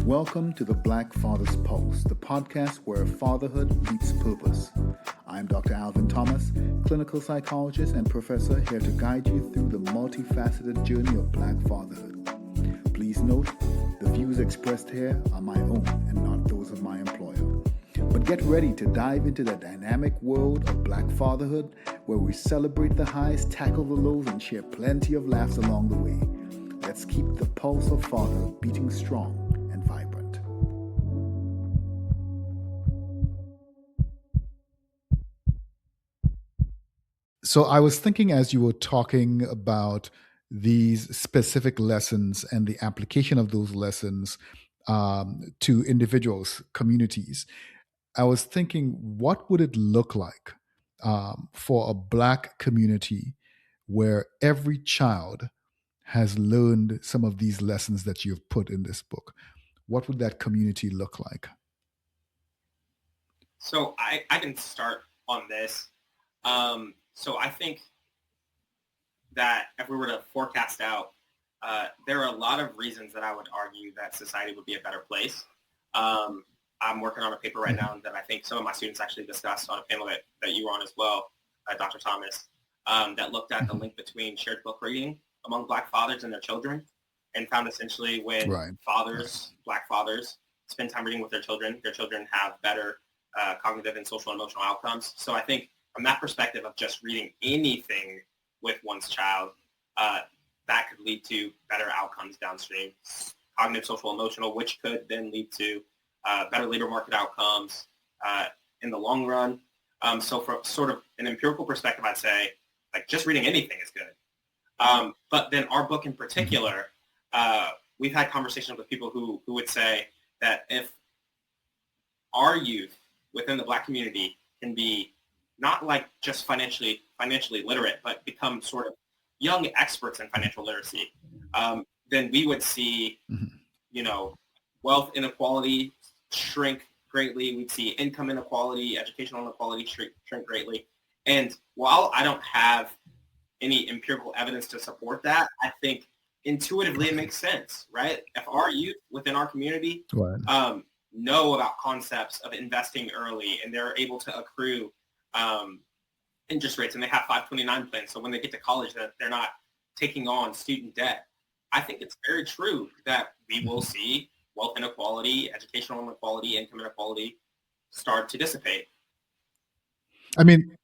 Welcome to the Black Father's Pulse, the podcast where fatherhood meets purpose. I'm Dr. Alvin Thomas, clinical psychologist and professor, here to guide you through the multifaceted journey of Black fatherhood. Please note, the views expressed here are my own and not those of my employer. But get ready to dive into the dynamic world of Black fatherhood, where we celebrate the highs, tackle the lows, and share plenty of laughs along the way. Let's keep the pulse of fatherhood beating strong and vibrant. So I was thinking as you were talking about these specific lessons and the application of those lessons to individuals, communities, I was thinking, what would it look like for a Black community where every child has learned some of these lessons that you've put in this book? What would that community look like? So I can start on this. So I think that if we were to forecast out, there are a lot of reasons that I would argue that society would be a better place. I'm working on a paper right now that I think some of my students actually discussed on a panel that you were on as well, Dr. Thomas, that looked at the link between shared book reading among Black fathers and their children, and found essentially when Black fathers, spend time reading with their children have better cognitive and social and emotional outcomes. So I think from that perspective of just reading anything with one's child, that could lead to better outcomes downstream, cognitive, social, emotional, which could then lead to better labor market outcomes in the long run. So from sort of an empirical perspective, I'd say like just reading anything is good. But then our book in particular, we've had conversations with people who would say that if our youth within the Black community can be not like just financially literate, but become sort of young experts in financial literacy, then we would see, wealth inequality shrink greatly. We'd see income inequality, educational inequality shrink greatly. And while I don't have any empirical evidence to support that, I think intuitively it makes sense, right? If our youth within our community know about concepts of investing early and they're able to accrue interest rates and they have 529 plans, so when they get to college that they're not taking on student debt, I think it's very true that we will see wealth inequality, educational inequality, income inequality start to dissipate. We've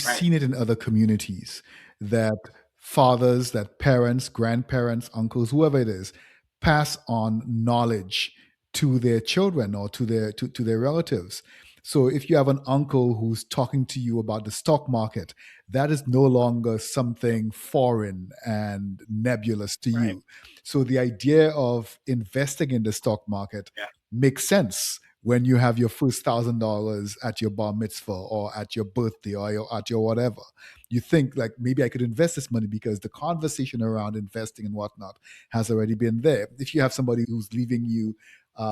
seen it in other communities that fathers, that parents, grandparents, uncles, whoever it is, pass on knowledge to their children or to their relatives. So if you have an uncle who's talking to you about the stock market, that is no longer something foreign and nebulous to you. So the idea of investing in the stock market makes sense when you have your first $1,000 at your bar mitzvah or at your birthday or at your whatever. You think like, maybe I could invest this money because the conversation around investing and whatnot has already been there. If you have somebody who's leaving you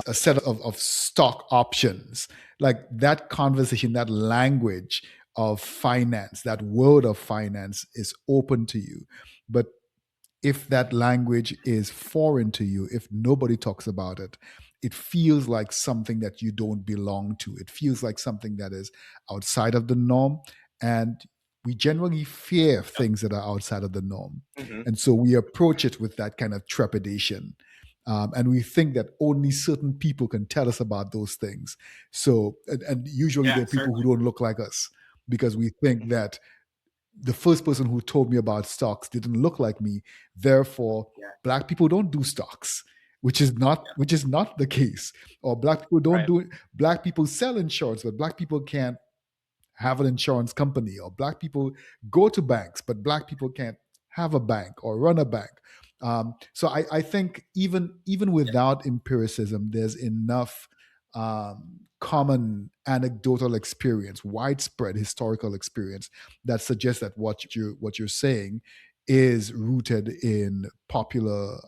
a set of stock options, like that conversation, that language of finance, that world of finance is open to you. But if that language is foreign to you, if nobody talks about it, it feels like something that you don't belong to. It feels like something that is outside of the norm. And we generally fear things that are outside of the norm. And so we approach it with that kind of trepidation. And we think that only certain people can tell us about those things. So, and usually they're people who don't look like us, because we think that the first person who told me about stocks didn't look like me. Therefore, Black people don't do stocks, which is not the case. Or Black people don't do it. Black people sell insurance, but Black people can't have an insurance company. Or Black people go to banks, but Black people can't have a bank or run a bank. So I think even without empiricism, there's enough common anecdotal experience, widespread historical experience that suggests that what you're saying is rooted in popular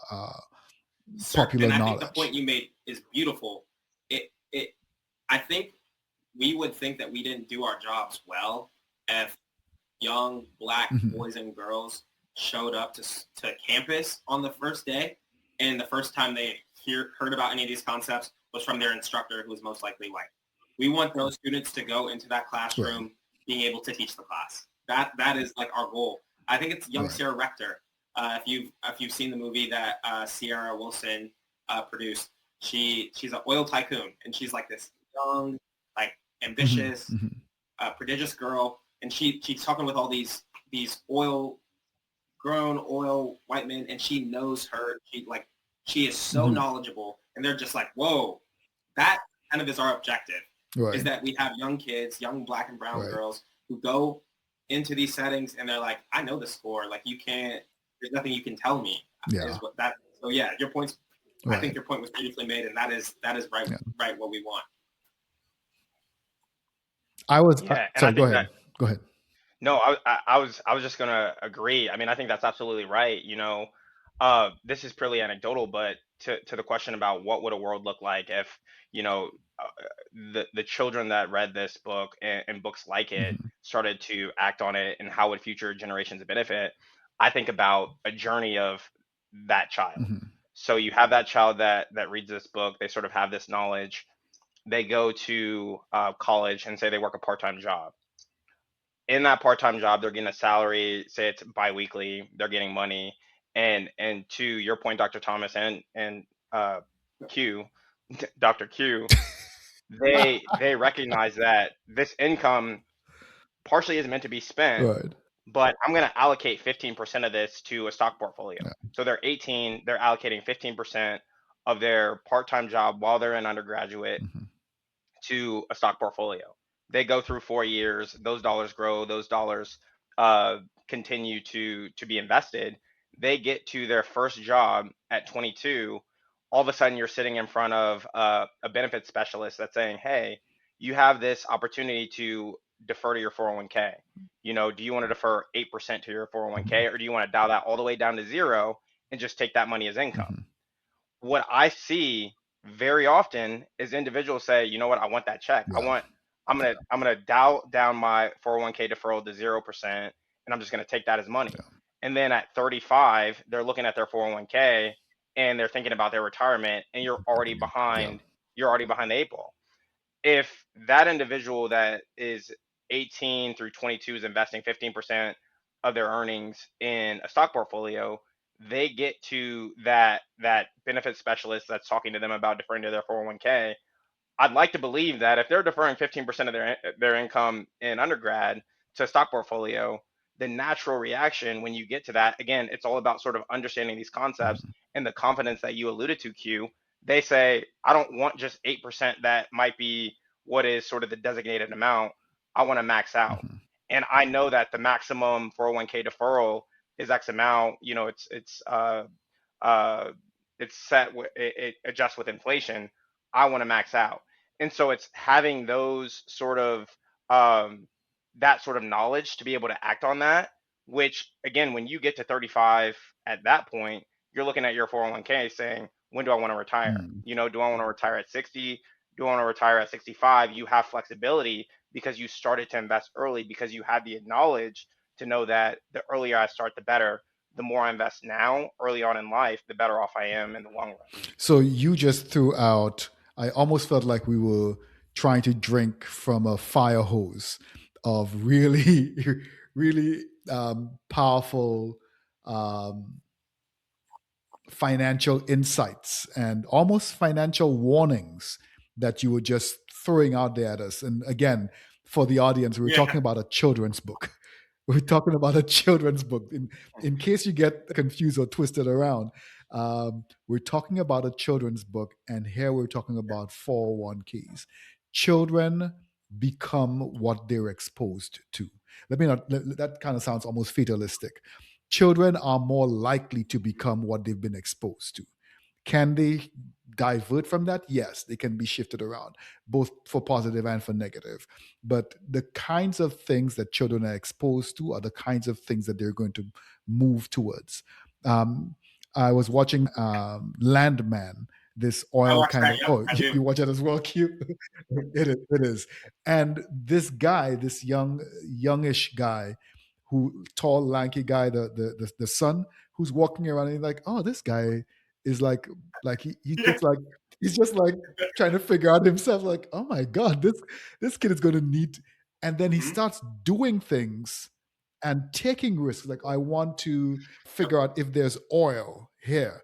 and knowledge. I think the point you made is beautiful. I think we would think that we didn't do our jobs well if young Black boys and girls showed up to campus on the first day and the first time they heard about any of these concepts was from their instructor, who was most likely white. We want those students to go into that classroom Right. being able to teach the class. That is like our goal. I think it's young Right. Sarah Rector. If you've seen the movie that Sierra Wilson produced, she's an oil tycoon, and she's like this young, like Hmm. ambitious, Hmm. prodigious girl, and she's talking with all these grown oil white men, and she knows her. She is so Hmm. knowledgeable, and they're just like, whoa. That kind of is our objective, is Right. that we have young kids, young black and brown Right. girls who go into these settings and they're like, I know the score. Like, you can't. There's nothing you can tell me. Yeah. Is what that. So yeah, your points. I think Right. your point was beautifully made, and that is right Yeah. right what we want. I was Yeah, and I sorry. Go think ahead. that Go ahead. no, I was just gonna agree. I mean, I think that's absolutely right. This is purely anecdotal, but to the question about what would a world look like if, you know, the children that read this book and books like it Hmm. started to act on it, and how would future generations benefit? I think about a journey of that child. Hmm. So you have that child that reads this book, they sort of have this knowledge, they go to college and say they work a part-time job. In that part-time job, they're getting a salary, say it's biweekly, they're getting money. And to your point, Dr. Thomas and uh, Q, Dr. Q, they recognize that this income partially is meant to be spent, Right. but I'm going to allocate 15% of this to a stock portfolio. Yeah. So they're 18, they're allocating 15% of their part-time job while they're in undergraduate Hmm. to a stock portfolio. They go through 4 years, those dollars grow, those dollars uh, continue to be invested. They get to their first job at 22. All of a sudden, you're sitting in front of a benefits specialist that's saying, "Hey, you have this opportunity to defer to your 401k. Do you want to defer 8% to your 401k, Hmm. or do you want to dial that all the way down to zero and just take that money as income?" Hmm. What I see very often is individuals say, you know what, I want that check. Yeah. I'm gonna dial down my 401k deferral to 0%, and I'm just gonna take that as money. Yeah. And then at 35, they're looking at their 401k and they're thinking about their retirement, and Yeah. you're already behind the eight ball. If that individual that is 18 through 22 is investing 15% of their earnings in a stock portfolio, they get to that benefit specialist that's talking to them about deferring to their 401k. I'd like to believe that if they're deferring 15% of their income in undergrad to a stock portfolio, the natural reaction when you get to that, again, it's all about sort of understanding these concepts Hmm. and the confidence that you alluded to, Q. They say, I don't want just 8% that might be what is sort of the designated amount. I want to max out. Hmm. And I know that the maximum 401k deferral is X amount. Uh, it's set, it adjusts with inflation. I want to max out. And so it's having those sort of that sort of knowledge to be able to act on that, which again, when you get to 35 at that point, you're looking at your 401k saying, when do I want to retire? Hmm. Do I want to retire at 60? Do I want to retire at 65? You have flexibility because you started to invest early, because you had the knowledge to know that the earlier I start, the better. The more I invest now, early on in life, the better off I am in the long run. So you just threw out, I almost felt like we were trying to drink from a fire hose of really, really powerful um, financial insights and almost financial warnings that you were just throwing out there at us. And again, for the audience, we were Yeah. talking about a children's book. We're talking about a children's book. In case you get confused or twisted around, we're talking about a children's book, and here we're talking about 401ks. Children become what they're exposed to. Let me not, that kind of sounds almost fatalistic. Children are more likely to become what they've been exposed to. Can they divert from that? Yes, they can be shifted around, both for positive and for negative. But the kinds of things that children are exposed to are the kinds of things that they're going to move towards. Um, I was watching Landman, this I oil watched kind that. of. Yep, Oh, I do. you watch it as well, Q. It is. It is. And this guy, this youngish guy, who tall, lanky guy, the son who's walking around, and he's like, oh, this guy is like he's just like trying to figure out himself, like, oh my God, this kid is going to need, and then he Mhm. starts doing things and taking risks. Like, I want to figure out if there's oil here.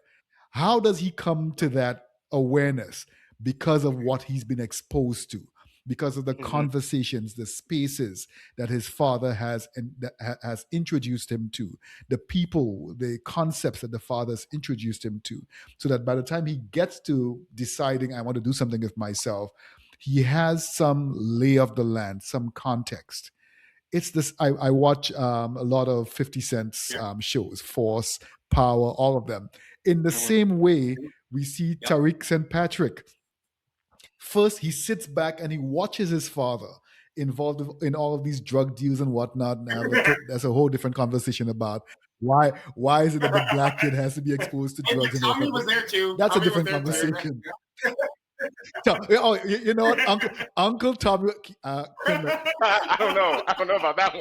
How does he come to that awareness? Because of what he's been exposed to, because of the Mm-hmm. conversations, the spaces that his father has and that has introduced him to, the people, the concepts that the father's introduced him to, so that by the time he gets to deciding, I want to do something with myself, he has some lay of the land, some context. It's this. I watch a lot of 50 Cent's Yeah. shows, Force, Power, all of them. In the Mhm. same way, we see Yep. Tariq St. Patrick. First, he sits back and he watches his father involved in all of these drug deals and whatnot. Now, that's a whole different conversation about why is it that the black kid has to be exposed to And drugs and Tommy whatnot. was there too. That's a Tommy was different there too. conversation. Oh, you know what, Uncle Tommy, Kendall, I don't know. I don't know about that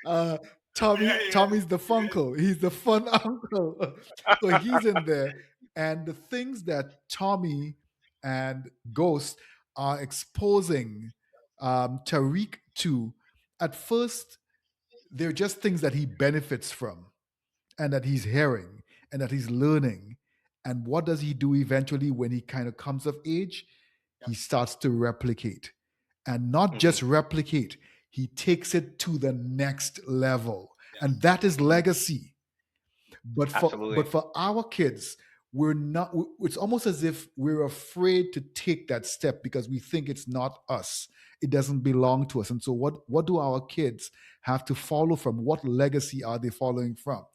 one. Tommy's the funkle. He's the fun uncle. So he's in there. And the things that Tommy and Ghost are exposing Tariq to, at first, they're just things that he benefits from and that he's hearing and that he's learning. And what does he do eventually when he kind of comes of age? He starts to replicate, and not Mm-hmm. just replicate, he takes it to the next level. And that is legacy. Absolutely. But for our kids, we're not, it's almost as if we're afraid to take that step because we think it's not us. It doesn't belong to us. And so what do our kids have to follow from? What legacy are they following from?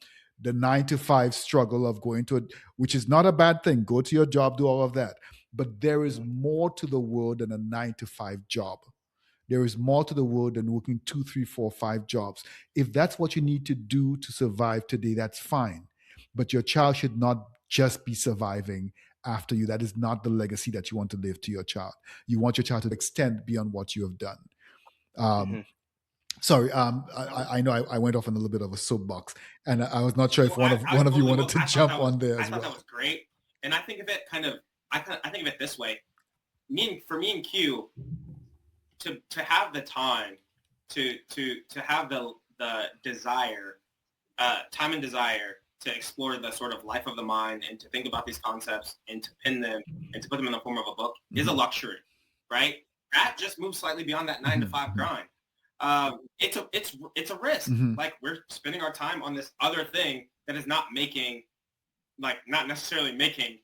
The 9 to 5 struggle of going to which is not a bad thing. Go to your job, do all of that. But there is more to the world than a 9 to 5 job. There is more to the world than working 2, 3, 4, 5 jobs. If that's what you need to do to survive today, that's fine. But your child should not just be surviving after you. That is not the legacy that you want to leave to your child. You want your child to extend beyond what you have done. Mm-hmm. Sorry, I know I went off on a little bit of a soapbox, and I was not sure if Well, I one of you totally wanted will. to I thought jump that was on there I as thought that well. was great, and I think of it I think of it this way. For me and Q to have the time to have the desire, time and desire to explore the sort of life of the mind and to think about these concepts and to pin them and to put them in the form of a book is a luxury, right? That just moves slightly beyond that 9 to 5 grind. It's a risk. Like, we're spending our time on this other thing that is not making, like, not necessarily making,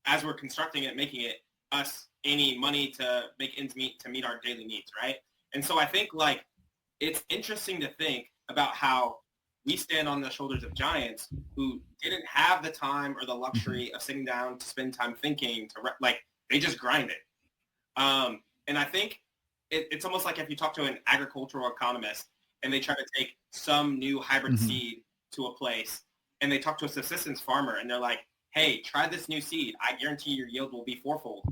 as we're constructing it, making it us any money to make ends meet, to meet our daily needs, right? And so I think, like, it's interesting to think about how we stand on the shoulders of giants who didn't have the time or the luxury of sitting down to spend time thinking, like, they just grinded. And I think it's almost like if you talk to an agricultural economist and they try to take some new hybrid seed to a place, and they talk to a subsistence farmer and they're like, hey, try this new seed. I guarantee your yield will be fourfold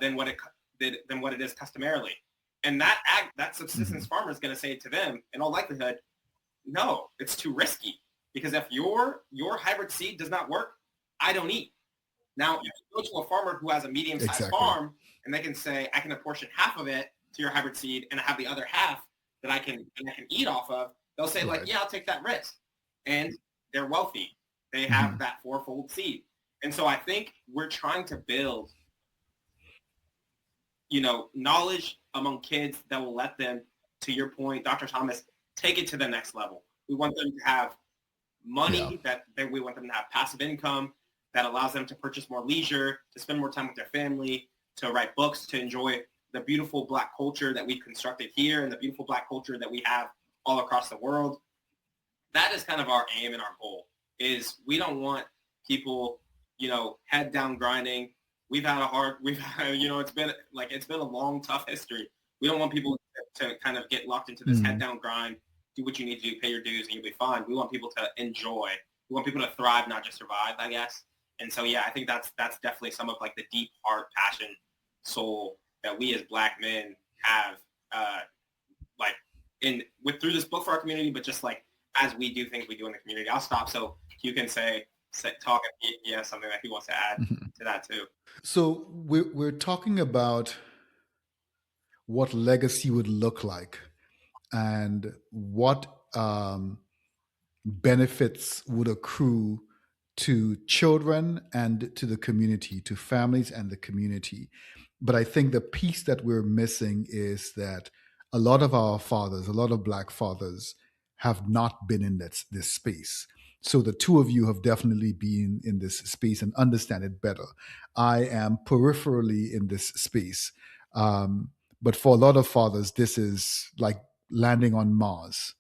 than what it is customarily. And that subsistence farmer is going to say to them, in all likelihood, no, it's too risky, because if your hybrid seed does not work, I don't eat. Now, if you go to a farmer who has a medium-sized farm and they can say, I can apportion half of it to your hybrid seed and I have the other half that I can eat off of, they'll say, like, yeah, I'll take that risk. And they're wealthy. They have that fourfold seed. And so I think we're trying to build, knowledge among kids that will let them, to your point, Dr. Thomas, take it to the next level. We want them to have money, that we want them to have passive income that allows them to purchase more leisure, to spend more time with their family, to write books, to enjoy the beautiful Black culture that we've constructed here and the beautiful Black culture that we have all across the world. That is kind of our aim and our goal. Is we don't want people, head down grinding. It's been a long, tough history. We don't want people to kind of get locked into this head down grind, do what you need to do, pay your dues, and you'll be fine. We want people to enjoy. We want people to thrive, not just survive, I guess. And so, yeah, I think that's definitely some of, like, the deep heart, passion, soul that we as Black men have, through this book for our community, but just, like, as we do things we do in the community. I'll stop so you can talk if you have something that he wants to add to that too. So we're talking about what legacy would look like and what benefits would accrue to children and to the community, to families and the community. But I think the piece that we're missing is that a lot of our fathers, a lot of Black fathers, have not been in this space. So the two of you have definitely been in this space and understand it better. I am peripherally in this space. But for a lot of fathers, this is like landing on Mars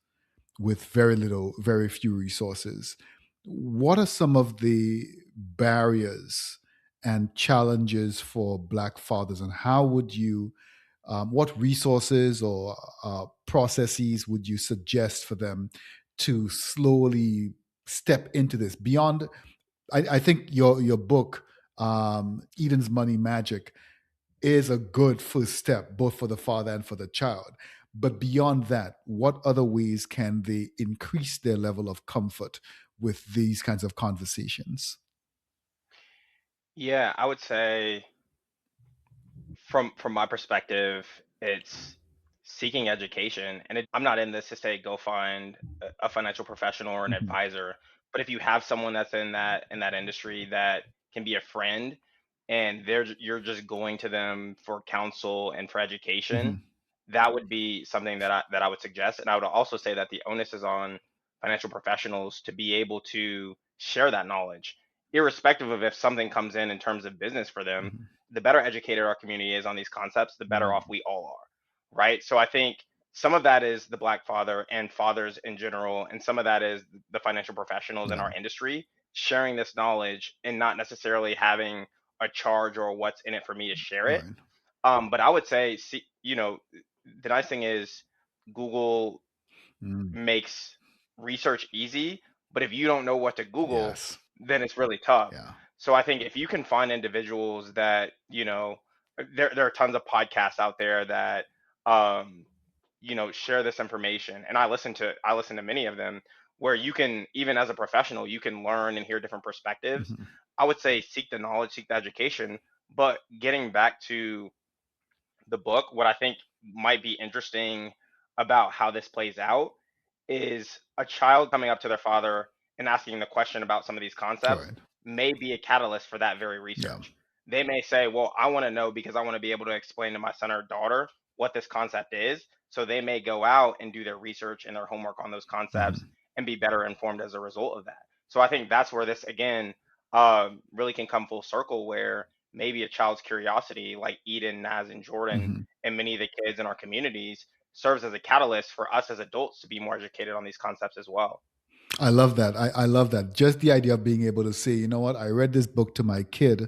with very few resources. What are some of the barriers and challenges for Black fathers, and how would you, what resources or processes would you suggest for them to slowly step into this? Beyond, I think your book, Eden's Money Magic, is a good first step, both for the father and for the child. But beyond that, what other ways can they increase their level of comfort with these kinds of conversations? Yeah, I would say from my perspective, it's seeking education. And I'm not in this to say go find a financial professional or an Mhm, advisor, but if you have someone that's in that industry that can be a friend, and you're just going to them for counsel and for education, mhm, that would be something that I would suggest. And I would also say that the onus is on financial professionals to be able to share that knowledge, irrespective of if something comes in terms of business for them. mhm, The better educated our community is on these concepts, the better off mm, we all are, right? So I think some of that is the Black father and fathers in general, and some of that is the financial professionals in yeah, our industry sharing this knowledge and not necessarily having a charge or what's in it for me to share it. right. But I would say, see, the nice thing is Google Mm, makes research easy, but if you don't know what to Google, yes, then it's really tough. yeah. So I think if you can find individuals that, there are tons of podcasts out there that, um, share this information. And I listen to many of them where you can, even as a professional, you can learn and hear different perspectives. Mhm, I would say seek the knowledge, seek the education, but getting back to the book, what I think might be interesting about how this plays out is a child coming up to their father and asking the question about some of these concepts right. may be a catalyst for that very Yeah. research. They may say, well, I want to know because I want to be able to explain to my son or daughter what this concept is. So they may go out and do their research and their homework on those concepts Mhm, and be better informed as a result of that. So I think that's where this, again, really can come full circle, where maybe a child's curiosity, like Eden, Naz, and Jordan, mhm. and many of the kids in our communities, serves as a catalyst for us as adults to be more educated on these concepts as well. I love that. I love that. Just the idea of being able to say, you know what, I read this book to my kid,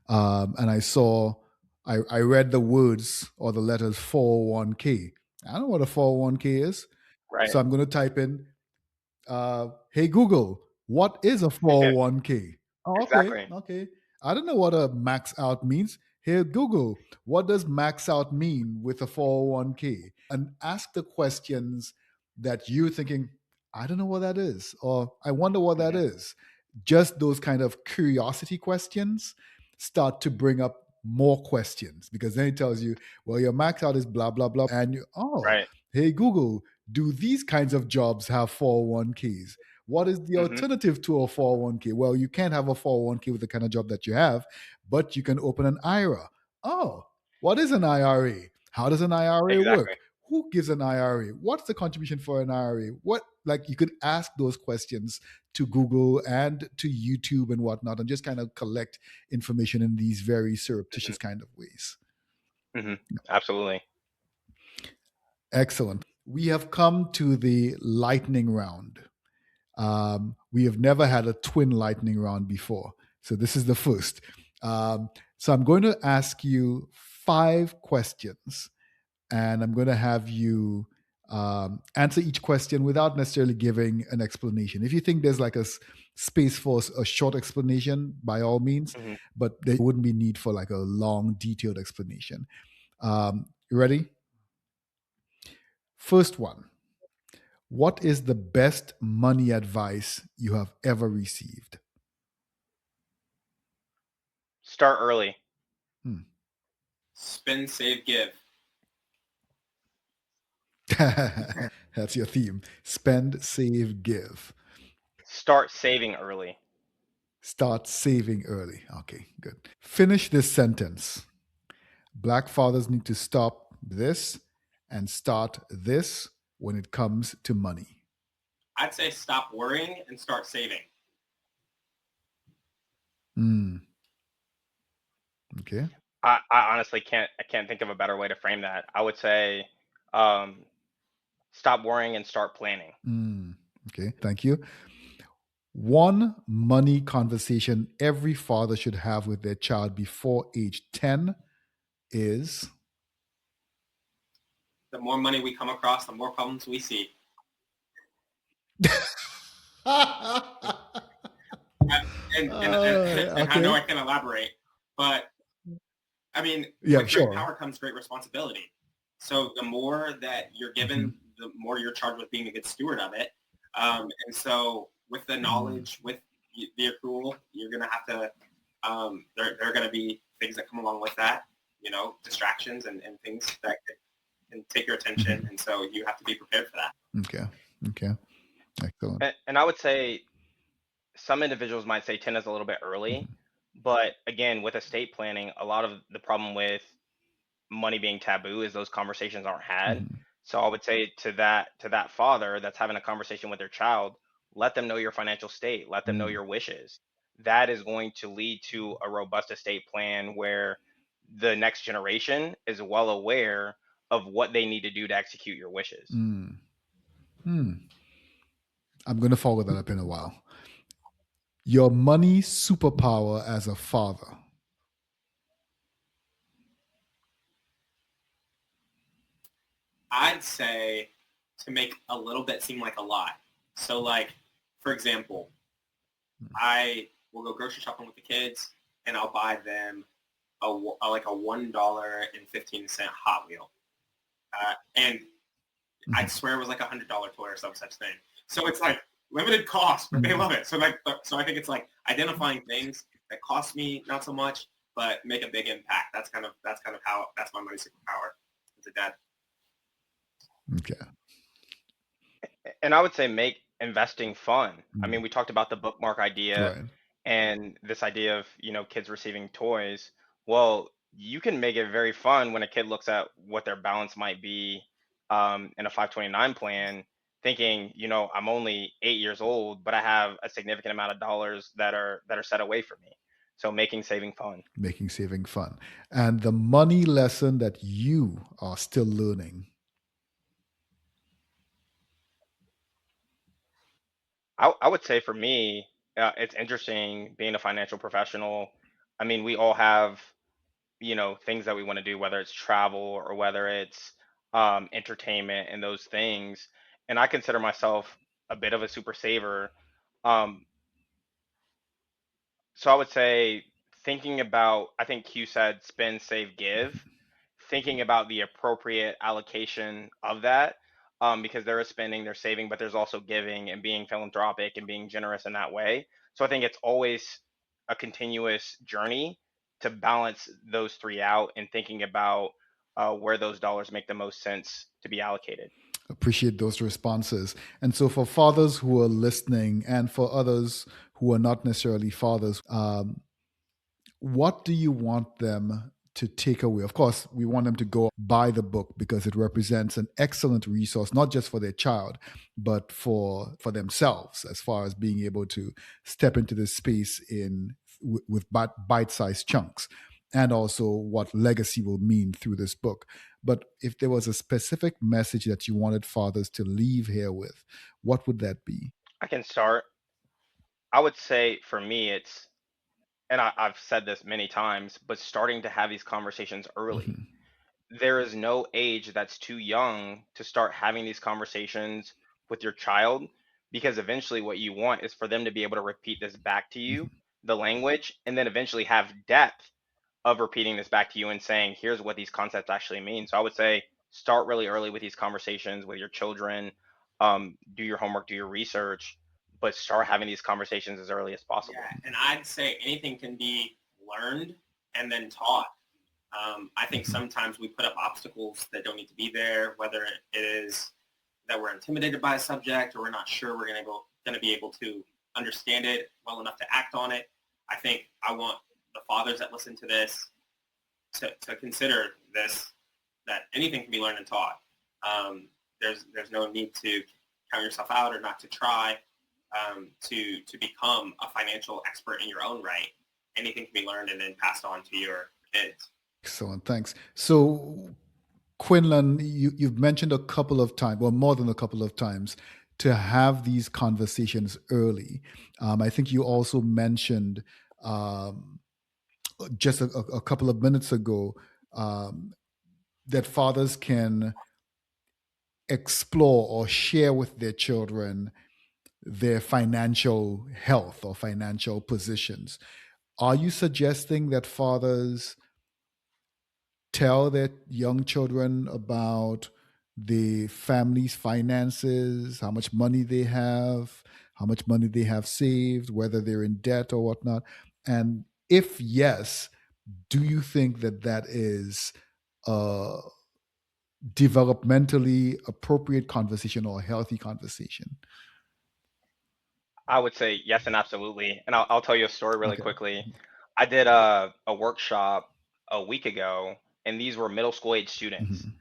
and I read the words or the letters 401k. I don't know what a 401k is. Right. So I'm going to type in, hey Google, what is a 401k? Oh, okay, Exactly. okay. I don't know what a max out means. Hey Google, what does max out mean with a 401k? And ask the questions that you're thinking, I don't know what that is, or I wonder what that Hmm. is. Just those kind of curiosity questions start to bring up more questions, because then it tells you, well, your max out is blah, blah, blah. And you, oh, Right. hey Google, do these kinds of jobs have 401ks? What is the Hmm. alternative to a 401k? Well, you can't have a 401k with the kind of job that you have, but you can open an IRA. Oh, what is an IRA? How does an IRA Exactly. work? Who gives an IRA? What's the contribution for an IRA? What, like, you could ask those questions to Google and to YouTube and whatnot, and just kind of collect information in these very Hmm. surreptitious kind of ways. Hmm. Absolutely. Excellent. We have come to the lightning round. We have never had a twin lightning round before. So this is the first. So I'm going to ask you 5 questions, and I'm going to have you answer each question without necessarily giving an explanation. If you think there's like a space for a short explanation, by all means, Hmm. but there wouldn't be need for like a long, detailed explanation. You ready? First one. What is the best money advice you have ever received? Start early. Hmm. Spend, save, give. That's your theme. Spend, save, give. Start saving early. Start saving early. Okay, good. Finish this sentence. Black fathers need to stop this and start this when it comes to money. I'd say stop worrying and start saving. Hmm. Okay. I honestly can't think of a better way to frame that. I would say um, stop worrying and start planning. Hmm. Okay. Thank you. One money conversation every father should have with their child before age 10 is. The more money we come across, the more problems we see. And I know Okay. I can elaborate, but I mean, Yeah, with great sure. power comes great responsibility. So the more that you're given, the more you're charged with being a good steward of it. And so with the knowledge, with the accrual, you're going to have to, there are going to be things that come along with that, distractions and things that can take your attention. And so you have to be prepared for that. Okay. Okay. Excellent. And I would say some individuals might say 10 is a little bit early, but again, with estate planning, a lot of the problem with money being taboo is those conversations aren't had. So I would say to that father that's having a conversation with their child, let them know your financial state, let them know your wishes. That is going to lead to a robust estate plan where the next generation is well aware of what they need to do to execute your wishes. Mm. Hmm. I'm going to follow that up in a while. Your money superpower as a father. I'd say to make a little bit seem like a lot. So like, for example, I will go grocery shopping with the kids and I'll buy them like a $1.15 Hot Wheel. And I swear it was like $100 toy or some such thing. So it's like limited cost, but they love it. So I think it's like identifying things that cost me not so much, but make a big impact. That's kind of how that's my money superpower as a dad. Okay. And I would say make investing fun. I mean, we talked about the bookmark idea Right. and this idea of, kids receiving toys. Well, you can make it very fun when a kid looks at what their balance might be in a 529 plan, thinking, I'm only 8 years old, but I have a significant amount of dollars that are set away for me. So making saving fun. Making saving fun. And the money lesson that you are still learning. I would say for me, it's interesting being a financial professional. I mean, we all have things that we want to do, whether it's travel or whether it's entertainment and those things. And I consider myself a bit of a super saver. Um, so I would say thinking about, I think Q said spend, save, give, thinking about the appropriate allocation of that. Because there is spending, there's saving, but there's also giving and being philanthropic and being generous in that way. So I think it's always a continuous journey to balance those three out and thinking about where those dollars make the most sense to be allocated. Appreciate those responses. And so, for fathers who are listening and for others who are not necessarily fathers, what do you want them to take away? Of course, we want them to go buy the book because it represents an excellent resource, not just for their child, but for themselves, as far as being able to step into this space with bite-sized chunks, and also what legacy will mean through this book. But if there was a specific message that you wanted fathers to leave here with, what would that be? I can start. I would say for me, and I've said this many times, but starting to have these conversations early. Mhm. There is no age that's too young to start having these conversations with your child because eventually what you want is for them to be able to repeat this back to you, the language, and then eventually have depth of repeating this back to you and saying, here's what these concepts actually mean. So I would say start really early with these conversations with your children. do your homework, do your research, but start having these conversations as early as Yeah, possible. and I'd say anything can be learned and then taught. I think Mhm. sometimes we put up obstacles that don't need to be there, whether it is that we're intimidated by a subject or we're not sure we're going to be able to understand it well enough to act on it. I think I want the fathers that listen to this to consider this, that anything can be learned and taught. There's no need to count yourself out or not to try to become a financial expert in your own right. Anything can be learned and then passed on to your kids. Excellent, thanks. So, Quinlan, you've mentioned a couple of times, well, more than a couple of times, to have these conversations early. I think you also mentioned um, just a couple of minutes ago um, that fathers can explore or share with their children their financial health or financial positions. Are you suggesting that fathers tell their young children about the family's finances, how much money they have, how much money they have saved, whether they're in debt or whatnot? And if yes, do you think that that is a developmentally appropriate conversation or a healthy conversation? I would say yes and absolutely. And I'll tell you a story really Okay. quickly. I did a workshop a week ago, and these were middle school age students. Mhm.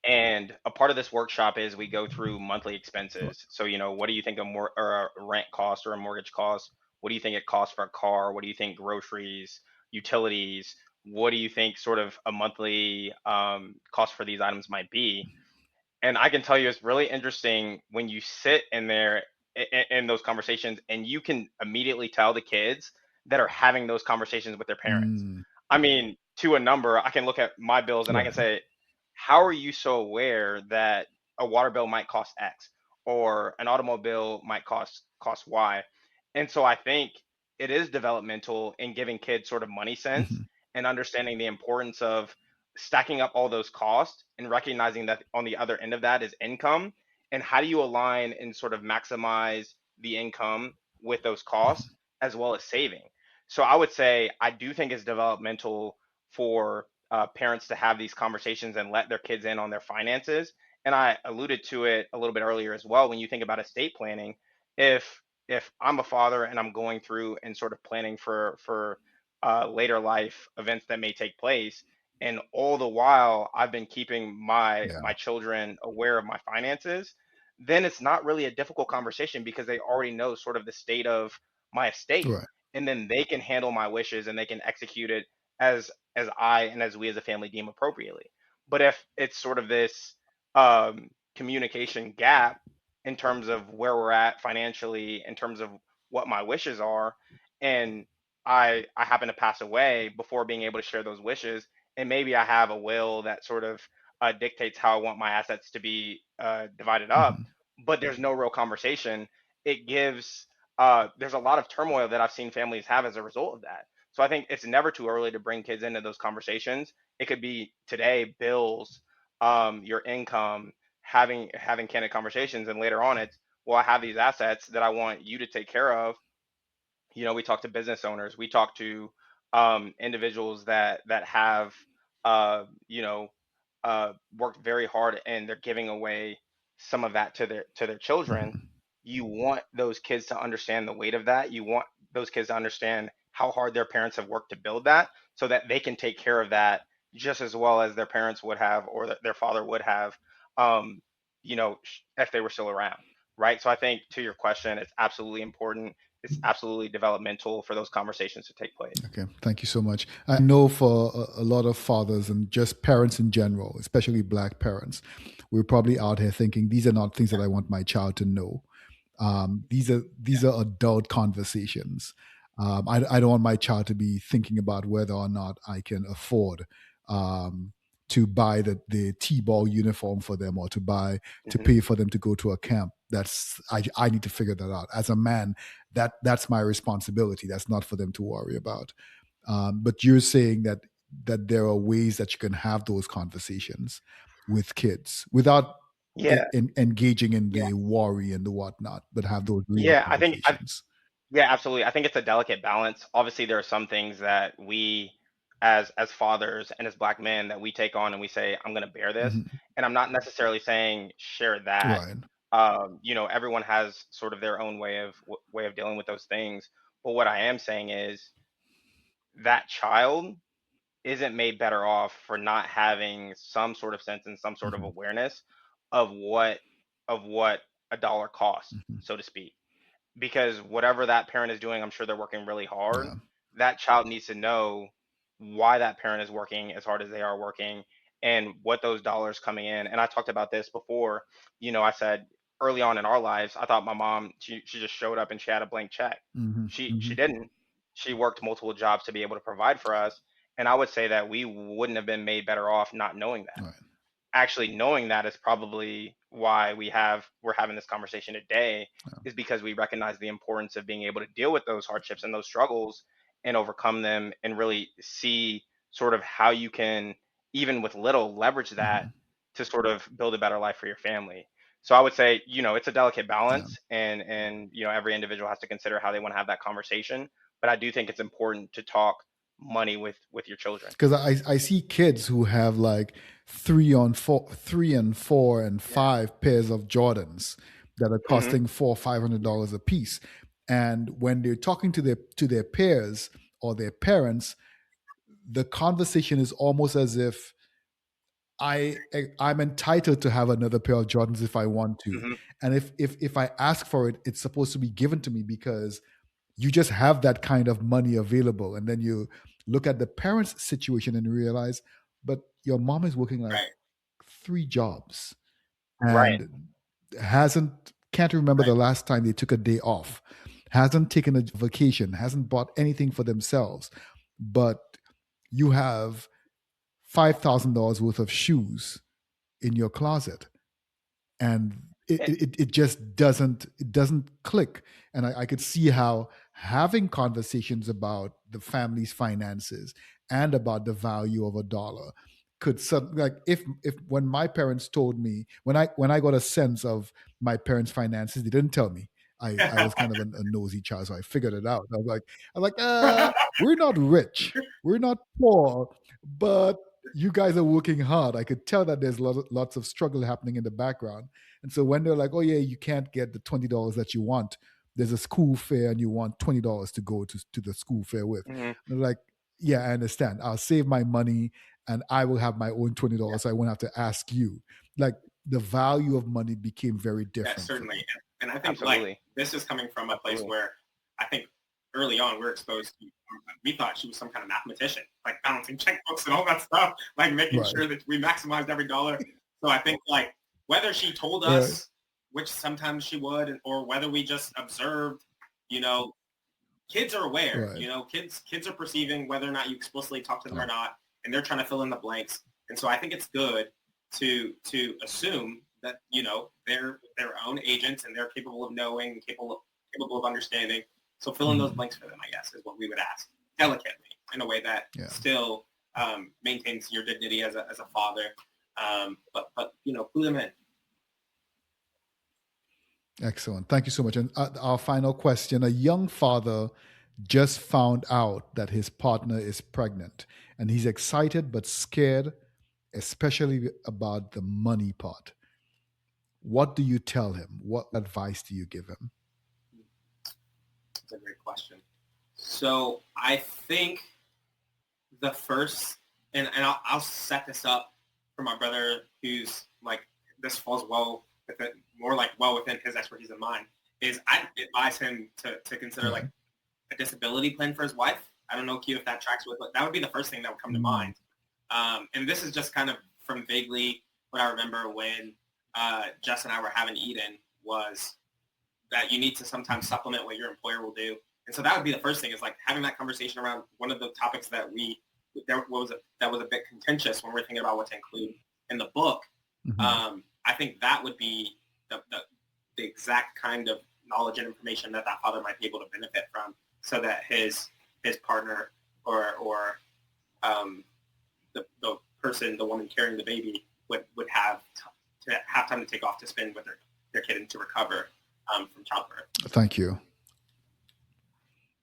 And a part of this workshop is we go through monthly Right. expenses. So, what do you think or a rent cost or a mortgage cost? What do you think it costs for a car? What do you think groceries, utilities? What do you think sort of a monthly cost for these items might be? And I can tell you, it's really interesting when you sit in there in those conversations, and you can immediately tell the kids that are having those conversations with their parents. Mm, I mean, to a number, I can look at my bills and I can right. say, how are you so aware that a water bill might cost X or an automobile might cost Y? And so I think it is developmental in giving kids sort of money sense Mhm. and understanding the importance of stacking up all those costs and recognizing that on the other end of that is income. And how do you align and sort of maximize the income with those Mhm. costs as well as saving? So I would say I do think it's developmental for parents to have these conversations and let their kids in on their finances. And I alluded to it a little bit earlier as well. When you think about estate planning, if if I'm a father and I'm going through and sort of planning for later life events that may take place, and all the while I've been keeping my Yeah. children aware of my finances, then it's not really a difficult conversation because they already know sort of the state of my estate, Right. and then they can handle my wishes and they can execute it as I and as we as a family deem appropriately. But if it's sort of this communication gap in terms of where we're at financially, in terms of what my wishes are, and I happen to pass away before being able to share those wishes, and maybe I have a will that sort of dictates how I want my assets to be divided up, Mhm. but there's no real conversation. It gives there's a lot of turmoil that I've seen families have as a result of that. So I think it's never too early to bring kids into those conversations. It could be today, bills, your income, having candid conversations, and later on it's, well, I have these assets that I want you to take care of. We talk to business owners, we talk to individuals that have uh, you know worked very hard and they're giving away some of that to their children. Mhm. You want those kids to understand the weight of that. You want those kids to understand how hard their parents have worked to build that, so that they can take care of that just as well as their parents would have, or that their father would have, um, if they were still around, right? So I think, to your question, it's absolutely important, it's absolutely developmental for those conversations to take place. Okay, thank you so much. I know for a lot of fathers and just parents in general, especially Black parents, we're probably out here thinking these are not things that I want my child to know. These are adult conversations. I don't want my child to be thinking about whether or not I can afford um, to buy the t-ball uniform for them, or to Hmm. pay for them to go to a camp. I need to figure that out as a man. That's my responsibility. That's not for them to worry about. But you're saying that there are ways that you can have those conversations with kids without Yeah, engaging in yeah, the worry and the whatnot, but have those real yeah. conversations. Yeah, absolutely. I think it's a delicate balance. Obviously, there are some things that we, as fathers and as black men, that we take on and we say, "I'm going to bear this," Hmm. and I'm not necessarily saying share that. Right. Everyone has sort of their own way of dealing with those things. But what I am saying is that child isn't made better off for not having some sort of sense and some sort of Hmm. awareness of what a dollar costs, Hmm. so to speak, because whatever that parent is doing, I'm sure they're working really hard. Yeah. That child needs to know why that parent is working as hard as they are working and what those dollars coming in. And I talked about this before. I said early on in our lives, I thought my mom, she just showed up and she had a blank check. Hmm. She Hmm. didn't. She worked multiple jobs to be able to provide for us. And I would say that we wouldn't have been made better off not knowing that. Right. Actually knowing that is probably why we're having this conversation today, Yeah. is because we recognize the importance of being able to deal with those hardships and those struggles and overcome them and really see sort of how you can, even with little, leverage that Hmm. to sort of build a better life for your family. So I would say, it's a delicate Yeah. balance, and every individual has to consider how they want to have that conversation, but I do think it's important to talk money with your children. Because I see kids who have like 3 and 4 and 5 pairs of Jordans that are Hmm. costing $400-500 a piece, and when they're talking to their peers or their parents, the conversation is almost as if I'm entitled to have another pair of Jordans if I want to, Hmm. and if I ask for it, it's supposed to be given to me because you just have that kind of money available. And then you look at the parents' situation and realize, but your mom is working like Right. 3 jobs Right. and can't remember Right. the last time they took a day off, hasn't taken a vacation, hasn't bought anything for themselves, but you have $5,000 worth of shoes in your closet, and it just doesn't click. And I could see how having conversations about the family's finances and about the value of a dollar could like if when my parents told me, when I got a sense of my parents' finances, they didn't tell me. I was kind of a nosy child, so I figured it out. I was like, we're not rich, we're not poor, but you guys are working hard. I could tell that there's lots of struggle happening in the background. And so when they're like, oh, yeah, you can't get the $20 that you want, there's a school fair and you want $20 to go to the school fair with. Hmm. And they're like, yeah, I understand. I'll save my money and I will have my own Yeah. $20. So I won't have to ask you. Like the value of money became very Yeah, different for certainly. me. And I think like Absolutely. this is coming from a place Absolutely. where I think early on we're exposed to, we thought she was some kind of mathematician, like balancing checkbooks and all that stuff, like making Right. sure that we maximized every dollar. So I think like whether she told Right. us, which sometimes she would, or whether we just observed, you know, kids are aware, Right. kids are perceiving whether or not you explicitly talk to them Yeah. or not, and they're trying to fill in the blanks. And so I think it's good to assume that, they're their own agents and they're capable of knowing, capable of understanding. So fill in those Mhm. blanks for them, I guess, is what we would ask delicately in a way that Yeah. still maintains your dignity as a father. But clue them in. Excellent. Thank you so much. And our final question: a young father just found out that his partner is pregnant, and he's excited but scared, especially about the money part. What do you tell him? What advice do you give him? That's a great question. So I think the first, and I'll set this up for my brother who's like, this falls well within, more like well within his expertise and mine, is I advise him to consider Yeah. like a disability plan for his wife. I don't know, Q, if that tracks with, but that would be the first thing that would come to Mm. mind. And this is just kind of from vaguely what I remember when Jess and I were having Eden, was that you need to sometimes supplement what your employer will do. And so that would be the first thing, is like having that conversation around one of the topics that that was a bit contentious when we're thinking about what to include in the book. Mhm. I think that would be the exact kind of knowledge and information that father might be able to benefit from, so that his partner or the person, the woman carrying the baby would have to have time to take off to spend with their kid and to recover from childbirth. Thank you.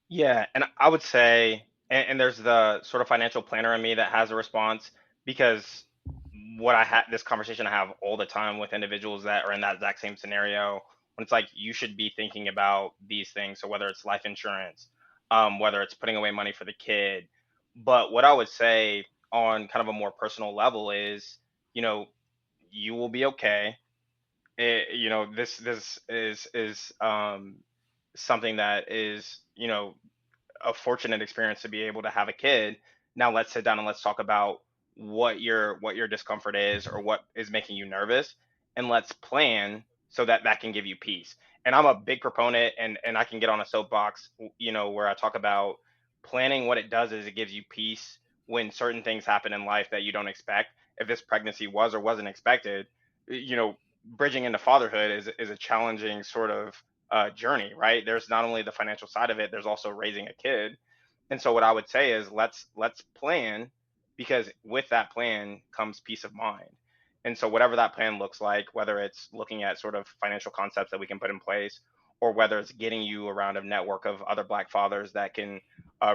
Yeah, and I would say, and there's the sort of financial planner in me that has a response, because what I had this conversation I have all the time with individuals that are in that exact same scenario, when it's like you should be thinking about these things. So whether it's life insurance, whether it's putting away money for the kid, but what I would say on kind of a more personal level is, you know, you will be okay. This is something that is, a fortunate experience to be able to have a kid. Now let's sit down and let's talk about what your discomfort is, or what is making you nervous, and let's plan so that that can give you peace. And I'm a big proponent, and I can get on a soapbox, where I talk about planning. What it does is it gives you peace when certain things happen in life that you don't expect. If this pregnancy was or wasn't expected, you know, bridging into fatherhood is a challenging sort of journey, right? There's not only the financial side of it, there's also raising a kid. And so what I would say is let's plan, because with that plan comes peace of mind. And so whatever that plan looks like, whether it's looking at sort of financial concepts that we can put in place, or whether it's getting you around a network of other Black fathers that can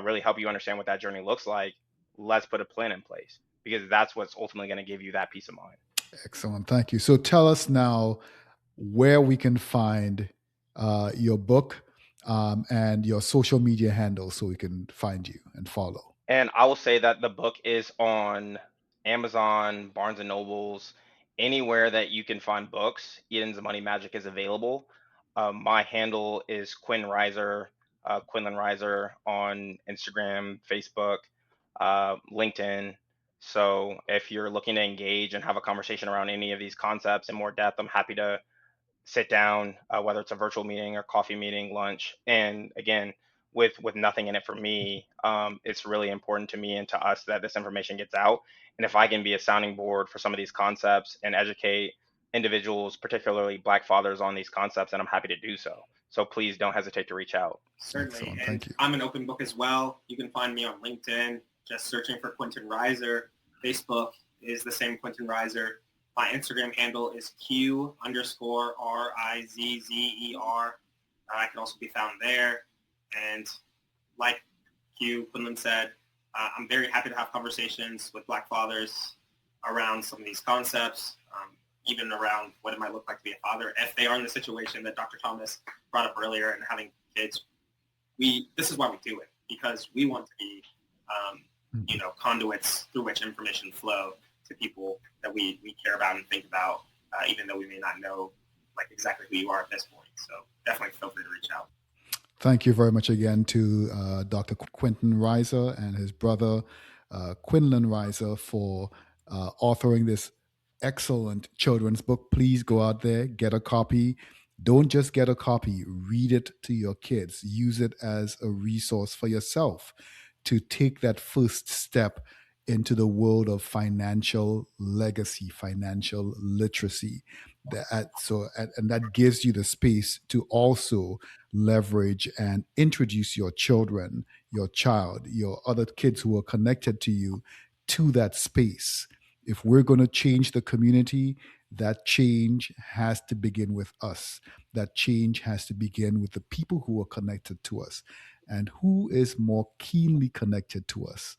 really help you understand what that journey looks like, let's put a plan in place, because that's what's ultimately going to give you that peace of mind. Excellent. Thank you. So tell us now where we can find your book and your social media handle so we can find you and follow. And I will say that the book is on Amazon, Barnes and Nobles, anywhere that you can find books. Eden's Money Magic is available. My handle is Quinn Reiser, Quinlan Reiser, on Instagram, Facebook, LinkedIn. So if you're looking to engage and have a conversation around any of these concepts in more depth, I'm happy to sit down, whether it's a virtual meeting or coffee meeting, lunch. And again, with nothing in it for me, it's really important to me and to us that this information gets out. And if I can be a sounding board for some of these concepts and educate individuals, particularly Black fathers, on these concepts, then I'm happy to do so. So please don't hesitate to reach out. Certainly. Excellent. And Thank you. I'm an open book as well. You can find me on LinkedIn, just searching for Quentin Reiser. Facebook is the same, Quentin Reiser. My Instagram handle is Q_RIZZER. I can also be found there. And like Quinlan said, I'm very happy to have conversations with Black fathers around some of these concepts, even around what it might look like to be a father if they are in the situation that Dr. Thomas brought up earlier and having kids. This is why we do it, because we want to be, conduits through which information flow to people that we care about and think about, even though we may not know exactly who you are at this point. So definitely feel free to reach out. Thank you very much again to Dr. Quentin Reiser and his brother Quinlan Reiser for authoring this excellent children's book. Please go out there, get a copy. Don't just get a copy, read it to your kids. Use it as a resource for yourself to take that first step into the world of financial legacy, financial literacy. And that gives you the space to also leverage and introduce your children, your child, your other kids who are connected to you to that space. If we're going to change the community, that change has to begin with us. That change has to begin with the people who are connected to us. And who is more keenly connected to us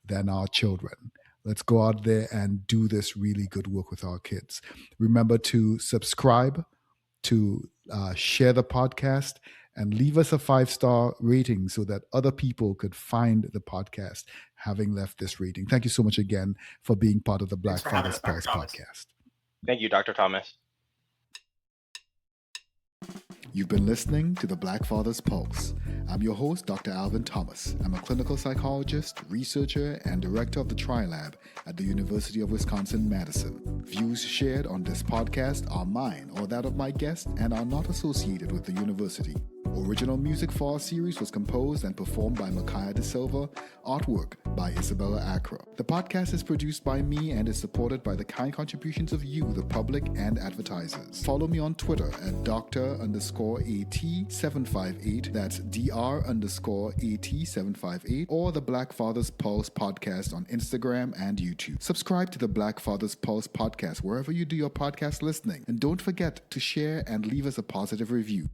than our children? Let's go out there and do this really good work with our kids. Remember to subscribe, to share the podcast, and leave us a 5-star rating so that other people could find the podcast having left this rating. Thank you so much again for being part of the Black Fathers Pulse podcast. Thank you, Dr. Thomas. You've been listening to the Black Fathers Pulse. I'm your host, Dr. Alvin Thomas. I'm a clinical psychologist, researcher, and director of the TriLab at the University of Wisconsin-Madison. Views shared on this podcast are mine or that of my guest and are not associated with the university. Original music for our series was composed and performed by Micaiah De Silva, artwork by Isabella Acra. The podcast is produced by me and is supported by the kind contributions of you, the public, and advertisers. Follow me on Twitter at Dr. underscore AT758. That's DR underscore AT758. Or the Black Fathers Pulse podcast on Instagram and YouTube. Subscribe to the Black Fathers Pulse podcast wherever you do your podcast listening. And don't forget to share and leave us a positive review.